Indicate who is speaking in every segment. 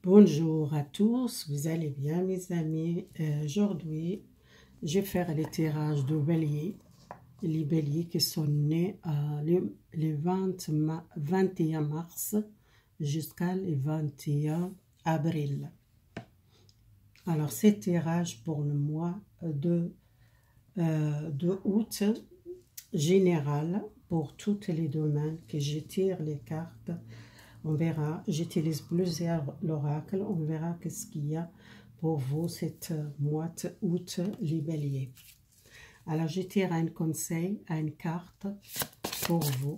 Speaker 1: Bonjour à tous, vous allez bien mes amis? Aujourd'hui, je vais faire les tirages de bélier, les béliers qui sont nés le 21 mars jusqu'à le 21 avril. Alors, ces tirages pour le mois de août, général, pour tous les domaines que je tire les cartes. On verra, j'utilise plusieurs l'oracle, on verra qu'est-ce qu'il y a pour vous cette mois d'août, les béliers. Alors, je tire un conseil, une carte pour vous,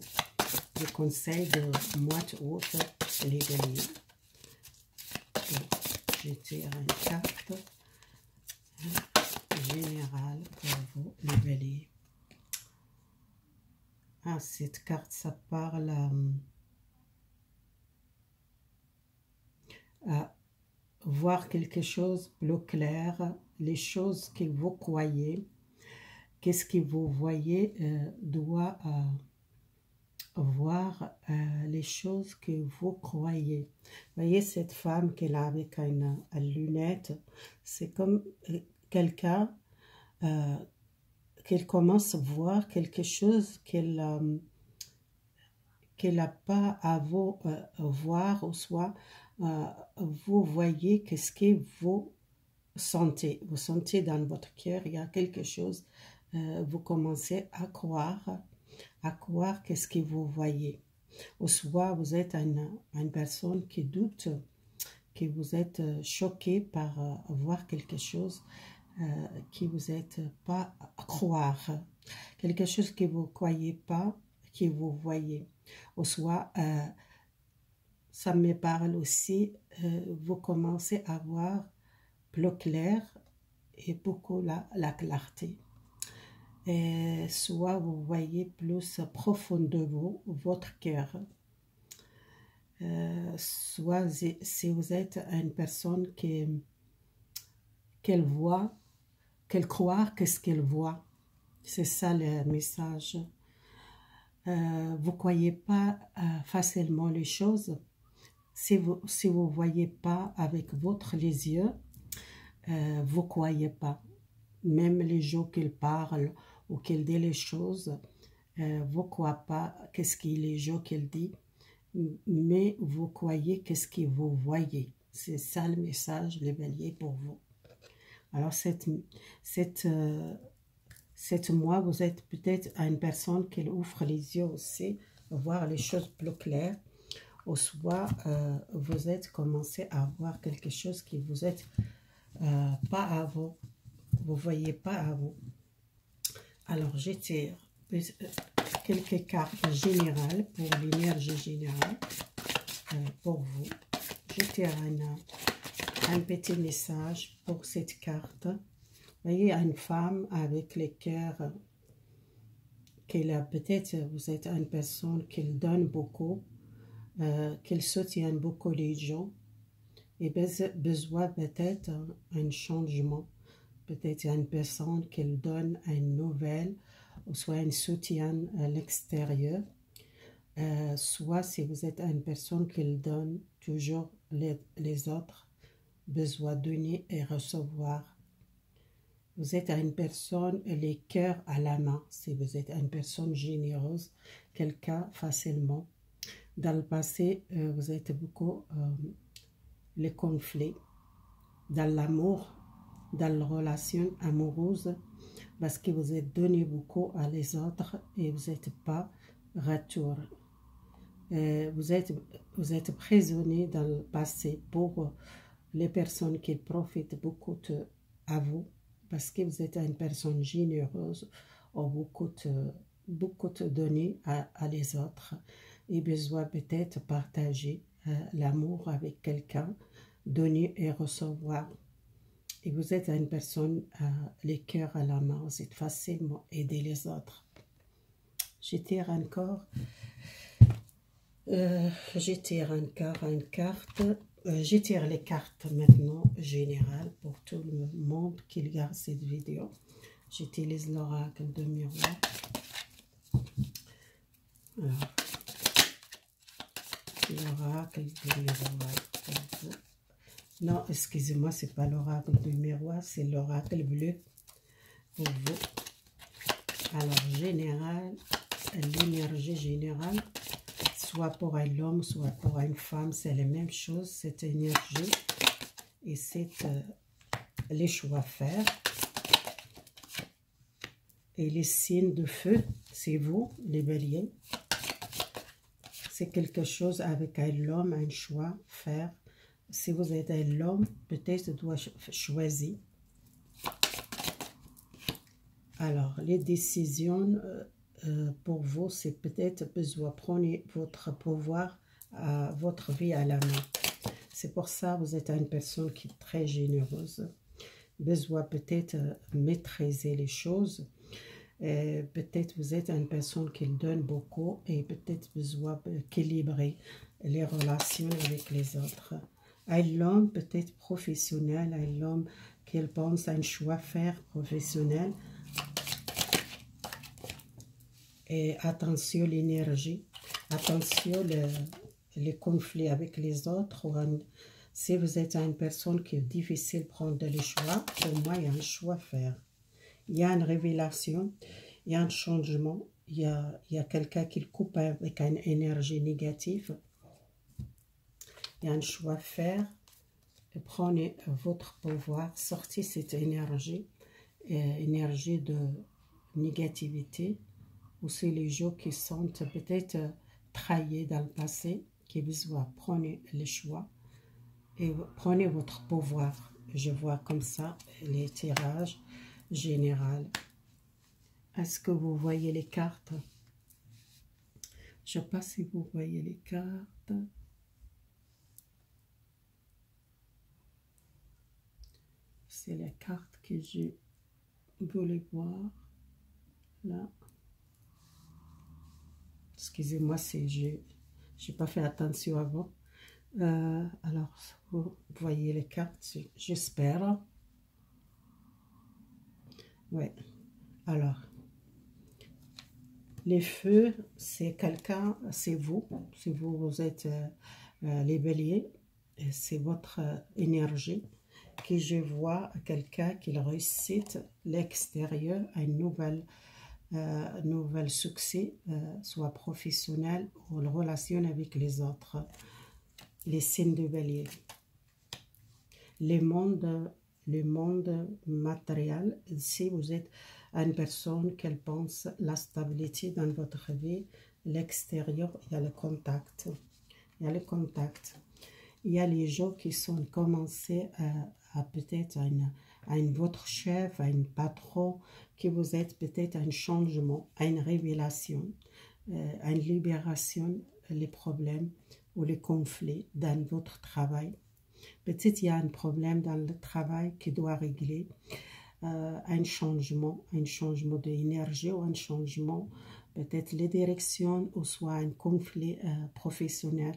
Speaker 1: le conseil de mois d'août, les béliers. Je tire une carte générale pour vous, les béliers. Ah, cette carte, ça parle à voir quelque chose plus clair, les choses que vous croyez, qu'est-ce que vous voyez doit voir les choses que vous croyez. Vous voyez cette femme qu'elle a avec une lunette, c'est comme quelqu'un qu'elle commence à voir quelque chose qu'elle n'a pas à vous voir, ou soit vous voyez qu'est-ce que vous sentez. Vous sentez dans votre cœur, il y a quelque chose, vous commencez à croire qu'est-ce que vous voyez. Ou soit vous êtes une personne qui doute, que vous êtes choqué par voir quelque chose qui vous n'êtes pas à croire. Quelque chose que vous ne croyez pas, que vous voyez. Ou soit, ça me parle aussi, vous commencez à voir plus clair et beaucoup la clarté. Et soit vous voyez plus profondément votre cœur. Soit si vous êtes une personne qu'elle voit, qu'elle croit qu'est-ce qu'elle voit. C'est ça le message. Vous ne croyez pas facilement les choses. Si vous ne voyez pas avec les yeux, vous ne croyez pas. Même les gens qui parlent ou qui disent les choses, vous ne croyez pas qu'est-ce que les gens qu'ils disent, mais vous croyez qu'est-ce que vous voyez. C'est ça le message, les béliers, pour vous. Alors, cette mois, vous êtes peut-être une personne qui ouvre les yeux aussi, voir les choses plus claires, ou soit vous êtes commencé à voir quelque chose qui vous êtes pas à vous voyez pas à vous. Alors, je tire quelques cartes générales pour l'énergie générale pour vous. Je tire un petit message pour cette carte. Vous voyez, une femme avec le cœur qu'elle a, peut-être vous êtes une personne qui donne beaucoup, qui soutient beaucoup les gens, et besoin peut-être un changement. Peut-être une personne qui donne une nouvelle, ou soit un soutien à l'extérieur. Soit si vous êtes une personne qui donne toujours les autres, besoin de donner et recevoir. Vous êtes une personne, les cœurs à la main. Si vous êtes une personne généreuse, quelqu'un facilement. Dans le passé, vous êtes beaucoup les conflits. Dans l'amour, dans la relation amoureuse, parce que vous êtes donné beaucoup à les autres et vous n'êtes pas retour. Vous êtes prisonnier dans le passé pour les personnes qui profitent beaucoup à vous, parce que vous êtes une personne généreuse ou beaucoup de donner à les autres et besoin peut-être partager l'amour avec quelqu'un, donner et recevoir. Et vous êtes une personne, les cœurs à la main, vous êtes facilement aider les autres. Je tire encore, je tire encore une carte, je tire les cartes maintenant générales pour tout le monde qui regarde cette vidéo. J'utilise l'oracle de miroir. Alors, l'oracle de miroir pour vous. Non, excusez-moi, c'est pas l'oracle du miroir, c'est l'oracle bleu pour vous. Alors, général, l'énergie générale, soit pour un homme, soit pour une femme, c'est la même chose, cette énergie. Et c'est les choix à faire. Et les signes de feu, c'est vous, les béliers. C'est quelque chose avec un homme, un choix à faire. Si vous êtes un homme, peut-être doit choisir. Alors, les décisions pour vous, c'est peut-être besoin de prendre votre pouvoir, votre vie à la main. C'est pour ça que vous êtes une personne qui est très généreuse. Besoin peut-être maîtriser les choses. Peut-être vous êtes une personne qui donne beaucoup et peut-être besoin d'équilibrer les relations avec les autres. Un homme peut-être professionnel, un homme qui pense à un choix à faire professionnel. Et attention l'énergie, attention les conflits avec les autres. Si vous êtes une personne qui est difficile de prendre les choix, pour moi il y a un choix à faire. Il y a une révélation, il y a un changement, il y a quelqu'un qui le coupe avec une énergie négative. Il y a un choix à faire. Prenez votre pouvoir, sortez cette énergie, énergie de négativité. Aussi les gens qui sont peut-être trahis dans le passé, qui besoin prenez les choix et prenez votre pouvoir. Je vois comme ça les tirages généraux. Est-ce que vous voyez les cartes? Je ne sais pas si vous voyez les cartes. C'est la carte que je voulais voir. Là. Excusez-moi si je n'ai pas fait attention avant. Alors, vous voyez les cartes, j'espère. Oui. Alors, les feux, c'est quelqu'un, c'est vous. Si vous êtes les béliers, c'est votre énergie. Que je vois quelqu'un qui réussit l'extérieur à une nouvel succès, soit professionnel ou en relation avec les autres. Les signes de bélier. Le monde matériel, si vous êtes une personne qui pense la stabilité dans votre vie, l'extérieur, il y a le contact. Il y a le contact. Il y a les gens qui sont commencés à peut-être à votre chef, à un patron, qui vous êtes peut-être un changement, à une révélation, à une libération, les problèmes ou les conflits dans votre travail. Peut-être il y a un problème dans le travail qui doit régler, un changement d'énergie ou un changement, peut-être les directions ou soit un conflit professionnel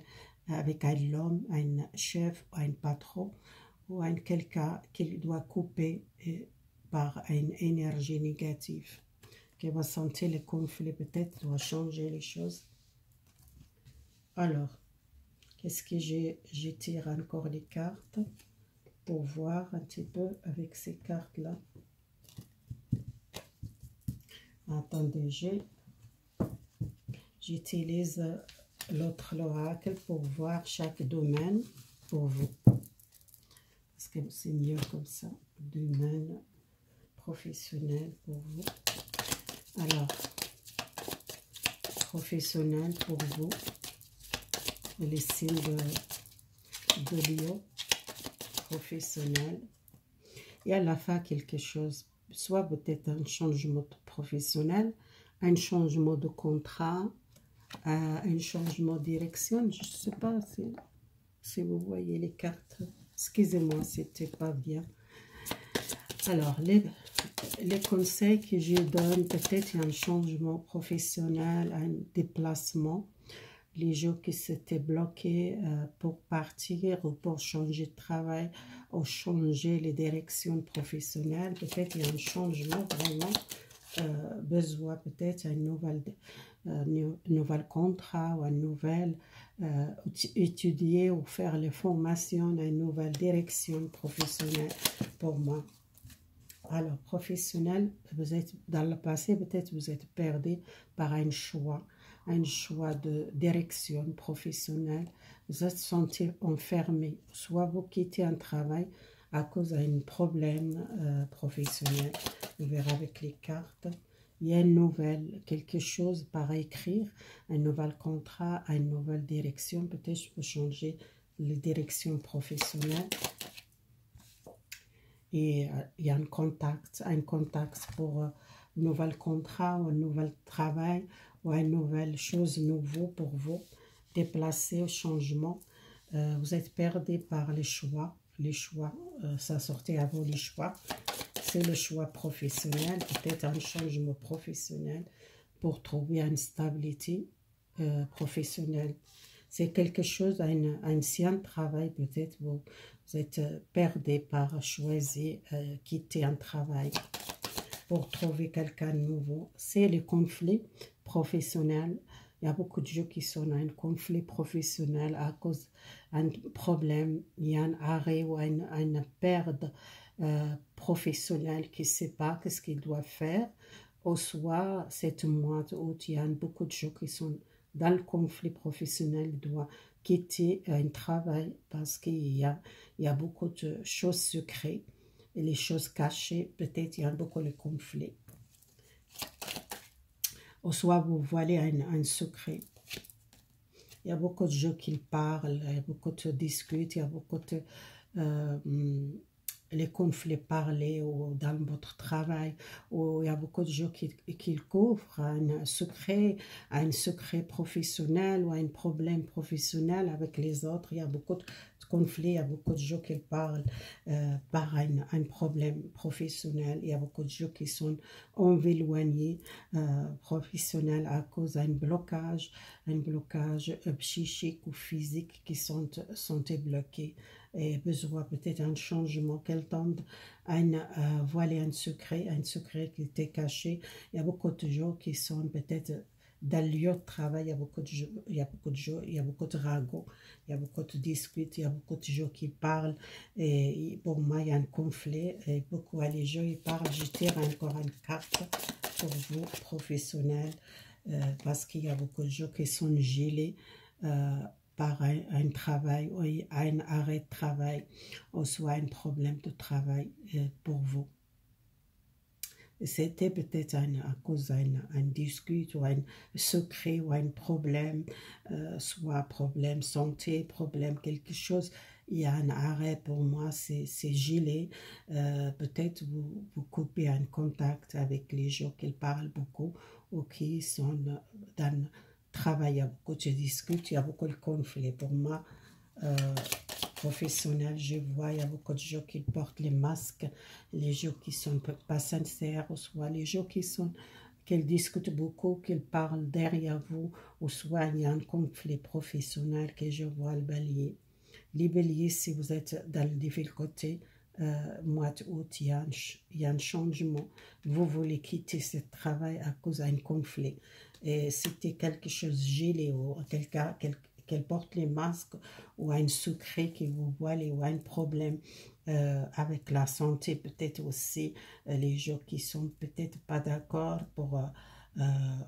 Speaker 1: avec un homme, un chef, un patron ou un quelqu'un qui doit couper par une énergie négative, qui va sentir le conflit, peut-être doit changer les choses. Alors, qu'est-ce que je tire encore les cartes pour voir un petit peu avec ces cartes-là. Attendez, j'utilise l'autre oracle pour voir chaque domaine pour vous. Parce que c'est mieux comme ça. Domaine professionnel pour vous. Alors, professionnel pour vous. Les signes de Lion. Professionnel. Et à la fin, quelque chose. Soit peut-être un changement professionnel, un changement de contrat, un changement de direction. Je ne sais pas si vous voyez les cartes. Excusez-moi, c'était pas bien. Alors, les conseils que je donne, peut-être un changement professionnel, un déplacement. Les gens qui s'étaient bloqués pour partir ou pour changer de travail ou changer les directions professionnelles. Peut-être il y a un changement vraiment, besoin peut-être un nouvel contrat ou un nouvel étudier ou faire les formations dans une nouvelle direction professionnelle pour moi. Alors, professionnel, vous êtes dans le passé, peut-être vous êtes perdu par un choix de direction professionnelle. Vous êtes senti enfermé, soit vous quittez un travail à cause d'un problème professionnel. On verra avec les cartes. Il y a une nouvelle, quelque chose par écrire, un nouvel contrat, une nouvelle direction. Peut-être je peux changer les directions professionnelles. Et il y a un contact pour un nouvel contrat ou un nouvel travail ou une nouvelle chose nouveau pour vous. Déplacer au changement. Vous êtes perdu par les choix. Les choix, ça sortait à vous les choix. C'est le choix professionnel, peut-être un changement professionnel pour trouver une stabilité professionnelle. C'est quelque chose, un ancien travail, peut-être vous êtes perdu par choisir quitter un travail pour trouver quelqu'un de nouveau. C'est le conflit professionnel. Il y a beaucoup de gens qui sont dans un conflit professionnel à cause d'un problème, il y a un arrêt ou une perte professionnelle qui ne sait pas ce qu'il doit faire. Ou soit, cette mois d'août, il y a beaucoup de gens qui sont dans le conflit professionnel, doivent quitter un travail parce qu'il y a beaucoup de choses secrètes et les choses cachées. Peut-être il y a beaucoup de conflits. Ou soit vous voilez un secret. Il y a beaucoup de gens qui parlent, il y a beaucoup de discutes, il y a beaucoup de les conflits parlés ou dans votre travail, où il y a beaucoup de gens qui couvrent un secret professionnel ou un problème professionnel avec les autres. Il y a beaucoup de conflits, il y a beaucoup de gens qui parlent par un problème professionnel. Il y a beaucoup de gens qui sont éloignés professionnels à cause d'un blocage psychique ou physique qui sont bloqués. Et besoin peut-être un changement, qu'elle tente à voiler un secret qui était caché. Il y a beaucoup de gens qui sont peut-être dans le lieu de travail, il y a beaucoup de gens, il y a beaucoup de ragots, il y a beaucoup de disputes, il y a beaucoup de gens qui parlent. Et pour moi, il y a un conflit. Et beaucoup les gens ils parlent. Je tire encore une carte pour vous, professionnels, parce qu'il y a beaucoup de gens qui sont gelés. Par un travail ou un arrêt de travail ou soit un problème de travail pour vous. C'était peut-être à cause d'un dispute ou un secret ou un problème, soit problème santé, problème quelque chose. Il y a un arrêt pour moi, c'est gelé. Peut-être vous coupez un contact avec les gens qui parlent beaucoup ou qui sont dans travail, il y a beaucoup de disputes, il y a beaucoup de conflits. Pour moi, professionnel, je vois, il y a beaucoup de gens qui portent les masques, les gens qui sont pas sincères, ou soit les gens qui discutent beaucoup, qui parlent derrière vous, ou soit il y a un conflit professionnel que je vois le bélier. Les béliers, si vous êtes dans le difficulté, mois d'août, il y a un changement. Vous voulez quitter ce travail à cause d'un conflit. Et c'était quelque chose gelé ou quelqu'un qu'elle porte les masques ou un secret qui vous voile ou un problème avec la santé, peut-être aussi les gens qui sont peut-être pas d'accord pour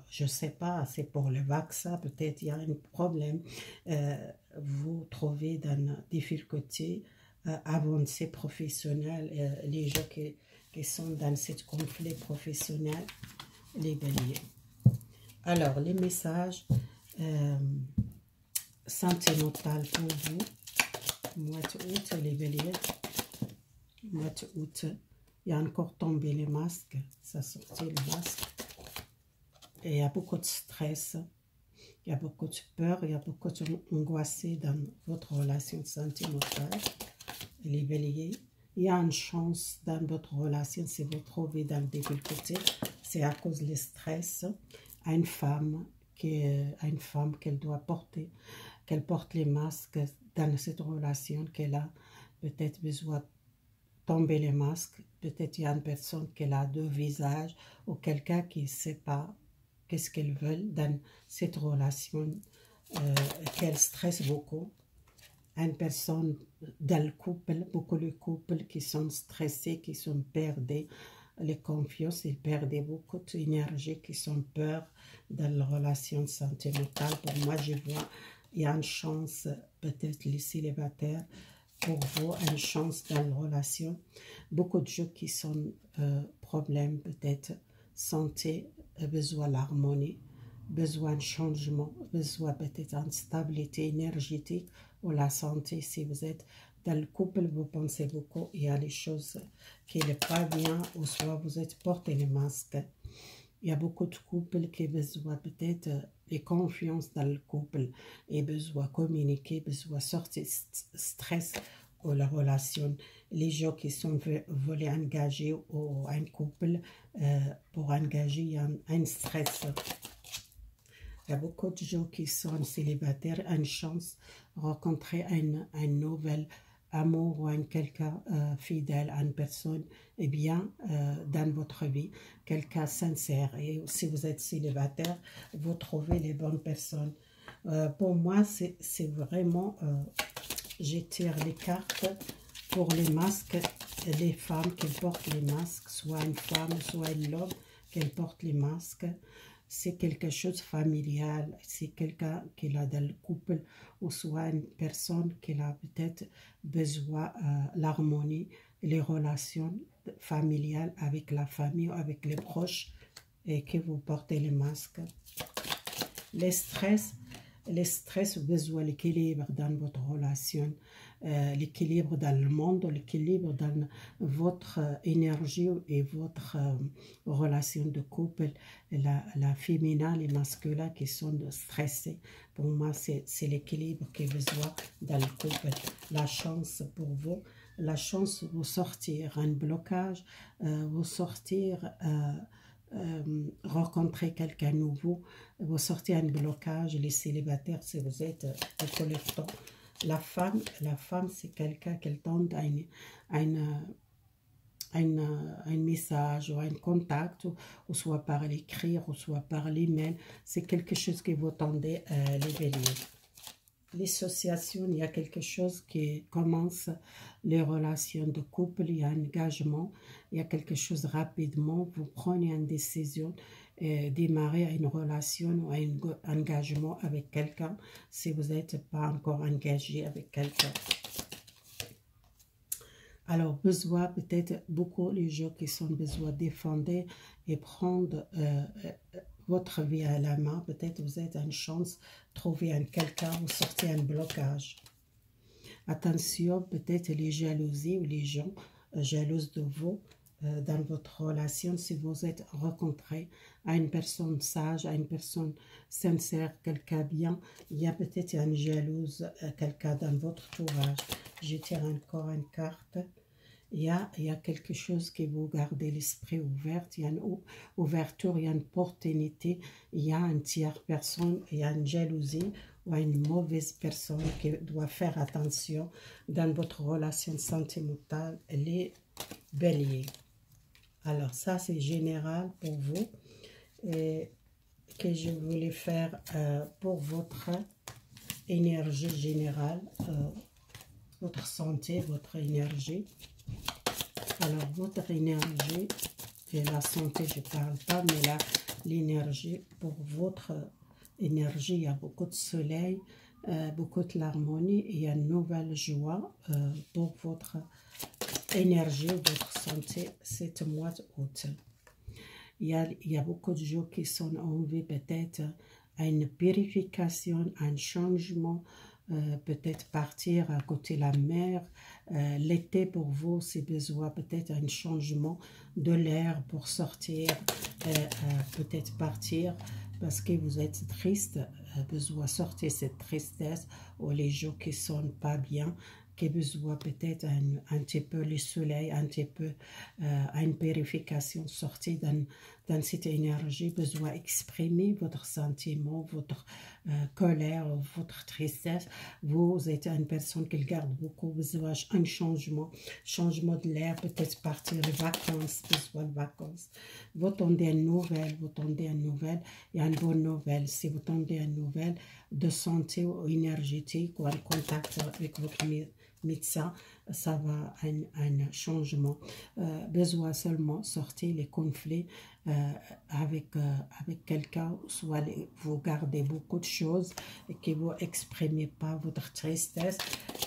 Speaker 1: je sais pas, c'est pour le vaccin, peut-être il y a un problème, vous trouvez dans une difficulté avancée professionnelle, les gens qui sont dans ce conflit professionnel, les béliers. Alors, les messages sentimentaux pour vous, mois d'août, les béliers, mois d'août, il y a encore tombé les masques, ça sortait le masque, et il y a beaucoup de stress, il y a beaucoup de peur, il y a beaucoup d'angoisse dans votre relation sentimentale, les béliers. Il y a une chance dans votre relation si vous trouvez dans le difficulté, c'est à cause du stress. Une femme qu'elle doit porter, qu'elle porte les masques dans cette relation qu'elle a, peut-être besoin de tomber les masques, peut-être il y a une personne qui a deux visages ou quelqu'un qui ne sait pas qu'est-ce qu'elle veut dans cette relation qu'elle stresse beaucoup. Une personne dans le couple, beaucoup de couples qui sont stressés, qui sont perdus, les confiances, ils perdent beaucoup d'énergie, qui sont peur dans la relation sentimentale. Pour moi, je vois, il y a une chance, peut-être les célibataires, pour vous, une chance dans la relation. Beaucoup de gens qui sont problèmes, peut-être santé, besoin d'harmonie, besoin de changement, besoin peut-être d'une stabilité énergétique ou la santé. Si vous êtes dans le couple, vous pensez beaucoup, il y a des choses qui ne sont pas bien, ou soit vous êtes porté les masques. Il y a beaucoup de couples qui ont besoin peut-être de confiance dans le couple et besoin de communiquer, besoin de sortir stress ou la relation. Les gens qui sont veulent engager ou un couple pour engager, il y a un stress. Il y a beaucoup de gens qui sont célibataires, une chance de rencontrer un nouvel amour ou quelqu'un fidèle, une personne bien dans votre vie, quelqu'un sincère. Et si vous êtes célibataire, vous trouvez les bonnes personnes. Pour moi, c'est vraiment, je tire les cartes pour les masques, les femmes qui portent les masques, soit une femme, soit un homme qui porte les masques. C'est quelque chose de familial, c'est quelqu'un qui a dans le couple, ou soit une personne qui a peut-être besoin de l'harmonie, les relations familiales avec la famille, avec les proches, et que vous portez les masques. Les stress, besoin de l'équilibre dans votre relation, l'équilibre dans le monde, l'équilibre dans votre énergie et votre relation de couple, la féminin et masculin qui sont stressés. Pour moi, c'est l'équilibre qui est besoin dans le couple. La chance pour vous, la chance de vous sortir un blocage, vous sortir... rencontrer quelqu'un nouveau, vous sortez un blocage, les célibataires, si vous êtes au collecteur. La femme c'est quelqu'un qui donne un message ou un contact, ou soit par l'écrire, ou soit par l'email. C'est quelque chose que vous tendez les béliers. L'association, il y a quelque chose qui commence les relations de couple, il y a un engagement, il y a quelque chose rapidement, vous prenez une décision, démarrer une relation ou un engagement avec quelqu'un si vous n'êtes pas encore engagé avec quelqu'un. Alors, besoin, peut-être beaucoup les gens qui sont besoin de défendre et prendre votre vie à la main. Peut-être vous êtes une chance de trouver quelqu'un ou sortir un blocage. Attention, peut-être les jalousies ou les gens jalouses de vous dans votre relation. Si vous êtes rencontré à une personne sage, à une personne sincère, quelqu'un bien, il y a peut-être une jalouse, quelqu'un dans votre entourage. Je tire encore une carte. Il y a quelque chose qui vous gardez l'esprit ouvert, il y a une ouverture, il y a une opportunité, il y a une tierce personne, il y a une jalousie ou une mauvaise personne qui doit faire attention dans votre relation sentimentale, les béliers. Alors ça c'est général pour vous et que je voulais faire pour votre énergie générale, votre santé, votre énergie. Alors, votre énergie, et la santé, je ne parle pas, mais là, l'énergie, pour votre énergie, il y a beaucoup de soleil, beaucoup de l'harmonie, il y a une nouvelle joie pour votre énergie, votre santé, cet mois d'août. Il y a beaucoup de gens qui sont envie peut-être à une purification, un changement, peut-être partir à côté de la mer. L'été pour vous, c'est besoin peut-être un changement de l'air pour sortir, peut-être partir parce que vous êtes triste, besoin sortir cette tristesse, ou les gens qui sont pas bien, qui besoin peut-être un petit peu le soleil, un petit peu une purification, sortir dans cette énergie, besoin d'exprimer votre sentiment, votre colère, votre tristesse. Vous êtes une personne qui garde beaucoup, besoin d'un changement de l'air, peut-être partir les vacances, besoin de vacances. Vous tendez une nouvelle, il y a une bonne nouvelle. Si vous tendez une nouvelle de santé ou énergétique ou en contact avec votre médecin, ça va un changement. Besoin seulement sortir les conflits avec quelqu'un, soit vous gardez beaucoup de choses et que vous exprimez pas votre tristesse,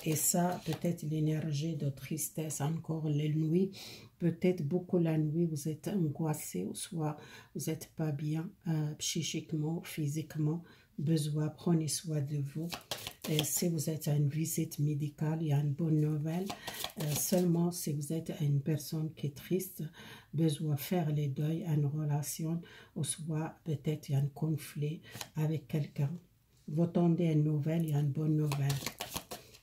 Speaker 1: et ça peut-être l'énergie de tristesse encore les nuits, peut-être beaucoup la nuit vous êtes angoissé, ou soit vous n'êtes pas bien psychiquement, physiquement. Besoin, prenez soin de vous. Et si vous êtes à une visite médicale, il y a une bonne nouvelle. Seulement si vous êtes une personne qui est triste, besoin faire les deuils, une relation, ou soit peut-être il y a un conflit avec quelqu'un. Vous attendez une nouvelle, il y a une bonne nouvelle.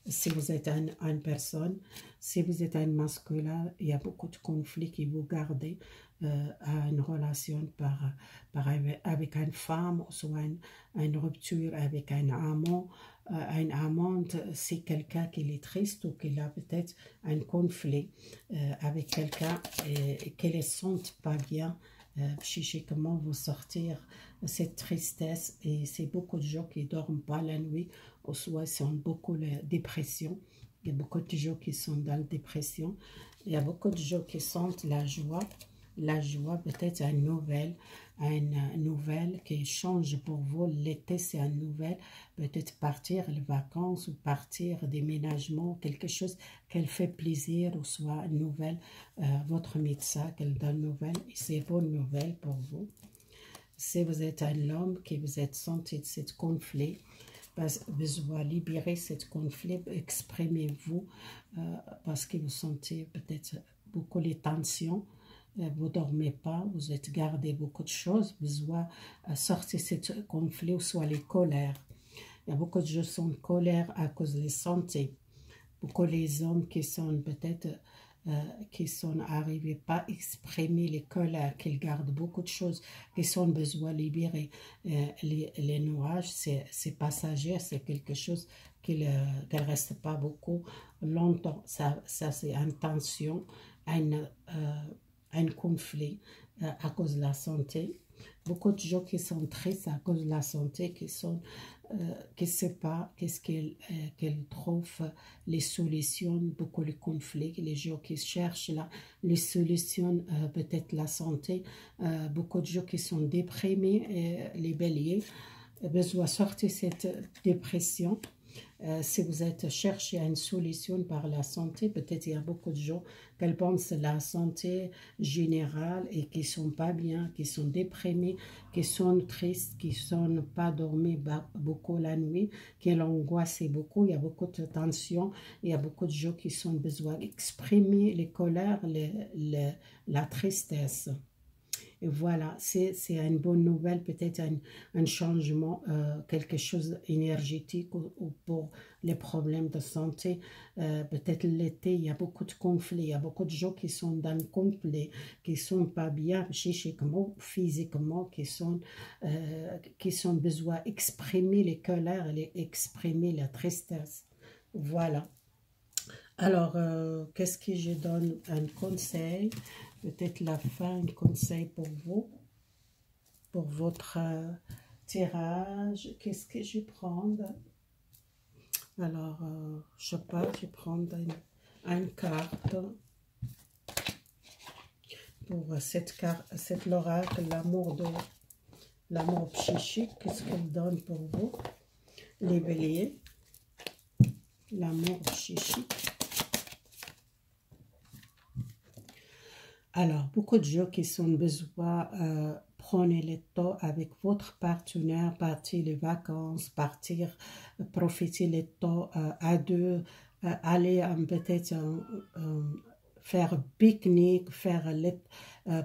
Speaker 1: Si vous êtes une personne, si vous êtes un masculin, il y a beaucoup de conflits qui vous gardez à une relation avec une femme, ou soit une rupture avec un amant. Une amante, c'est quelqu'un qui est triste ou qui a peut-être un conflit avec quelqu'un et qui ne se sent pas bien. Psychiquement, vous sortir cette tristesse, et c'est beaucoup de gens qui ne dorment pas la nuit, ou soit sont beaucoup de dépression. Il y a beaucoup de gens qui sont dans la dépression. Il y a beaucoup de gens qui sentent la joie. La joie, peut-être une nouvelle qui change pour vous. L'été, c'est une nouvelle. Peut-être partir les vacances ou partir déménagement, quelque chose qu'elle fait plaisir, ou soit une nouvelle, votre médecin qu'elle donne nouvelle. Et c'est bonne nouvelle pour vous. Si vous êtes un homme qui vous êtes senti de ce conflit, besoin libérer ce conflit, exprimez-vous parce que vous sentez peut-être beaucoup les tensions. Vous ne dormez pas, vous êtes gardé beaucoup de choses, besoin sortir ce conflit, ou soit les colères. Il y a beaucoup de gens qui sont en colère à cause de la santé. Beaucoup les hommes qui sont peut-être, qui sont arrivés pas à exprimer les colères, qui gardent beaucoup de choses, qui sont besoin de libérer. Les nuages, c'est passager, c'est quelque chose qui ne reste pas beaucoup longtemps. Ça c'est une tension, un conflit à cause de la santé. Beaucoup de gens qui sont tristes à cause de la santé, qui ne savent pas qu'est-ce qu'elles trouvent les solutions, beaucoup de conflits, les gens qui cherchent les solutions, peut-être la santé, beaucoup de gens qui sont déprimés, les béliers, besoin sortir cette dépression. Si vous êtes cherché à une solution par la santé, peut-être il y a beaucoup de gens qui pensent la santé générale et qui ne sont pas bien, qui sont déprimés, qui sont tristes, qui ne sont pas dormis beaucoup la nuit, qui l'angoissent beaucoup. Il y a beaucoup de tensions, il y a beaucoup de gens qui ont besoin d'exprimer les colères, la tristesse. Et voilà, c'est une bonne nouvelle, peut-être un changement, quelque chose énergétique ou pour les problèmes de santé. Peut-être l'été, il y a beaucoup de conflits, il y a beaucoup de gens qui sont dans le conflit, qui ne sont pas bien psychiquement, physiquement, qui sont besoin d'exprimer les colères, exprimer la tristesse. Voilà. Alors, qu'est-ce que je donne un conseil? Peut-être la fin, un conseil pour vous, pour votre tirage. Qu'est-ce que je vais prendre? Alors, je sais pas, je vais prendre une carte pour cette l'oracle, l'amour psychique. Qu'est-ce qu'elle donne pour vous? Les béliers, l'amour psychique. Alors, beaucoup de gens qui sont besoin, prenez le temps avec votre partenaire, partir les vacances, profiter le temps à deux, aller peut-être faire pique-nique,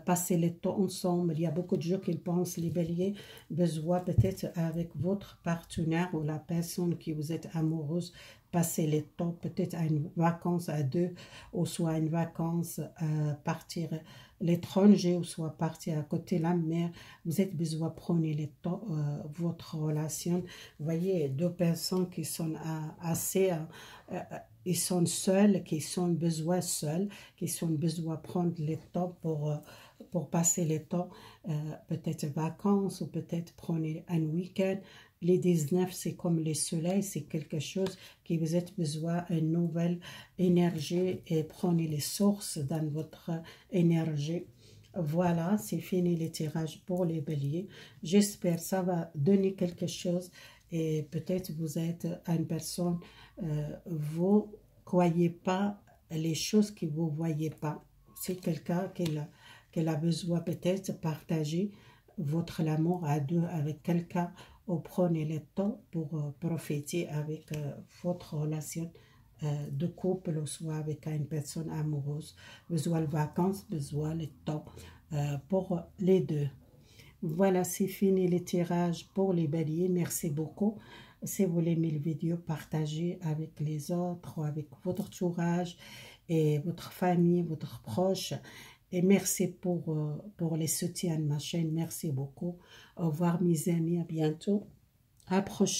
Speaker 1: passer le temps ensemble. Il y a beaucoup de gens qui pensent, les béliers, besoin peut-être avec votre partenaire ou la personne qui vous êtes amoureuse, passer le temps, peut-être à une vacance à deux, ou soit une vacance, partir à l'étranger, ou soit partir à côté de la mer. Vous êtes besoin, prenez le temps, votre relation. Vous voyez, deux personnes qui sont assez, ils sont seuls, qui sont besoin seuls, qui sont besoin prendre le temps pour passer le temps, peut-être vacances, ou peut-être prenez un week-end. Les 19, c'est comme le soleil, c'est quelque chose qui vous êtes besoin une nouvelle énergie, et prenez les sources dans votre énergie. Voilà, c'est fini les tirages pour les béliers. J'espère que ça va donner quelque chose, et peut-être vous êtes une personne, vous croyez pas les choses que vous voyez pas. C'est quelqu'un qui a besoin peut-être de partager votre amour à deux avec quelqu'un, ou prenez le temps pour profiter avec votre relation de couple, ou soit avec une personne amoureuse. Besoin de vacances, besoin de temps pour les deux. Voilà, c'est fini les tirages pour les béliers. Merci beaucoup. Si vous aimez la vidéo, partagez avec les autres, ou avec votre entourage et votre famille, votre proche. Et merci pour les soutiens de ma chaîne. Merci beaucoup. Au revoir mes amis, à bientôt. À la prochaine.